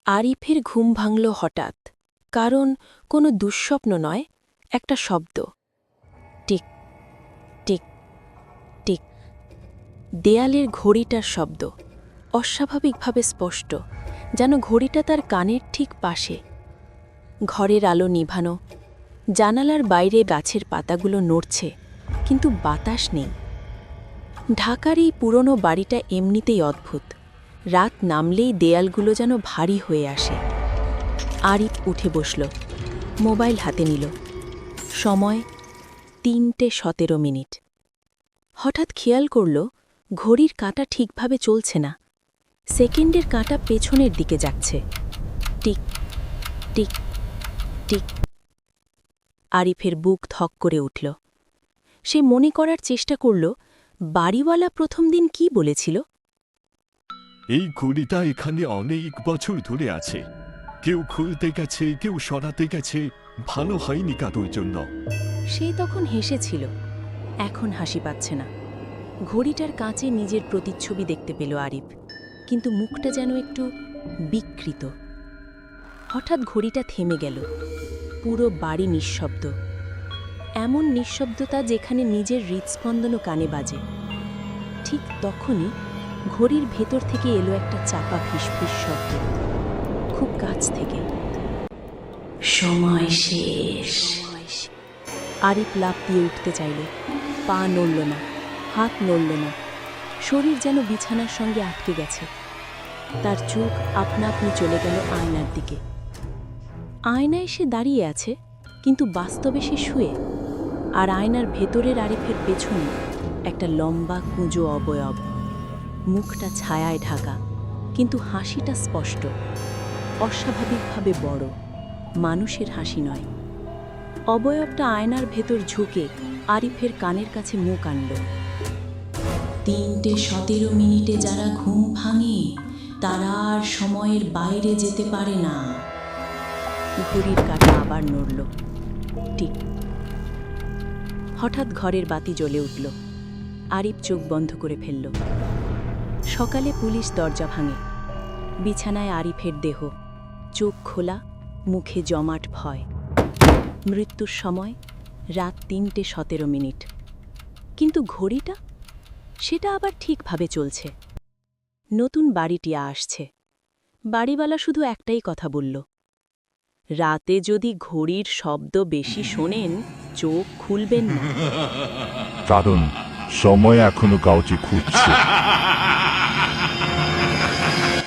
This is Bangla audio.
আরিফের ঘুম ভাঙল হঠাৎ, কারণ কোনো দুঃস্বপ্ন নয়, একটা শব্দ। Tick tick tick. দেয়ালের ঘড়িটার শব্দ, অস্বাভাবিকভাবে স্পষ্ট, যেন ঘড়িটা তার কানের ঠিক পাশে। ঘরের আলো নিভানো, জানালার বাইরে গাছের পাতাগুলো নড়ছে, কিন্তু বাতাস নেই। ঢাকার এই পুরনো বাড়িটা এমনিতেই অদ্ভুত। রাত নামলেই দেয়ালগুলো যেন ভারী হয়ে আসে। আরিফ উঠে বসল, মোবাইল হাতে নিল। সময় ৩:১৭। হঠাৎ খেয়াল করল ঘড়ির কাঁটা ঠিকভাবে চলছে না। সেকেন্ডের কাঁটা পেছনের দিকে যাচ্ছে। Tick tick tick. আরিফের বুক ধক করে উঠল। সে মনে করার চেষ্টা করল বাড়িওয়ালা প্রথম দিন কি বলেছিল। এই ঘড়িটা এখানে অনেক বছর ধরে আছে। কেউ খুলতে গেছে, কেউ সরাতে গেছে, ভালো হয়নি কারোর জন্য। সেই তখন হেসেছিল, এখন হাসি পাচ্ছে না। ঘড়িটার কাঁচে নিজের প্রতিচ্ছবি দেখতে পেল আরিফ, কিন্তু মুখটা যেন একটু বিকৃত। হঠাৎ ঘড়িটা থেমে গেল। পুরো বাড়ি নিঃশব্দ, এমন নিঃশব্দতা যেখানে নিজের হৃৎস্পন্দনও কানে বাজে। ঠিক তখনই ঘড়ির ভেতর থেকে এলো একটা চাপা ফিসফিস শব্দ, খুব কাছ থেকে। সময় শেষ। আরিফ লাফ দিয়ে উঠতে চাইল, পা নড়ল না, হাত নড়ল না, শরীর যেন বিছানার সঙ্গে আটকে গেছে। তার চোখ আপনা আপনি চলে গেল আয়নার দিকে। আয়নায় সে দাঁড়িয়ে আছে, কিন্তু বাস্তবে সে শুয়ে। আর আয়নার ভেতরের আরিফের পেছনে একটা লম্বা কুঁজো অবয়ব, মুখটা ছায়ায় ঢাকা, কিন্তু হাসিটা স্পষ্ট, অস্বাভাবিকভাবে বড়, মানুষের হাসি নয়। অবয়বটা আয়নার ভেতর ঝুঁকে আরিফের কানের কাছে মুখ আনল। ৩:১৭ যারা ঘুম ভাঙে তারা আর সময়ের বাইরে যেতে পারে না। ঘড়ির কাঁটা আবার নড়ল। ঠিক। হঠাৎ ঘরের বাতি জ্বলে উঠল। আরিফ চোখ বন্ধ করে ফেলল। সকালে পুলিশ দরজা ভাঙে। বিছানায় আরিফের দেহ, চোখ খোলা, মুখে জমাট ভয়। মৃত্যুর সময় রাত ৩:১৭। কিন্তু ঘড়িটা, সেটা আবার ঠিকভাবে চলছে। নতুন বাড়িটি আসছে। বাড়িওয়ালা শুধু একটাই কথা বলল, রাতে যদি ঘড়ির শব্দ বেশি শোনেন, চোখ খুলবেন না। কারণ সময় এখনো কাউকে খুঁজছে।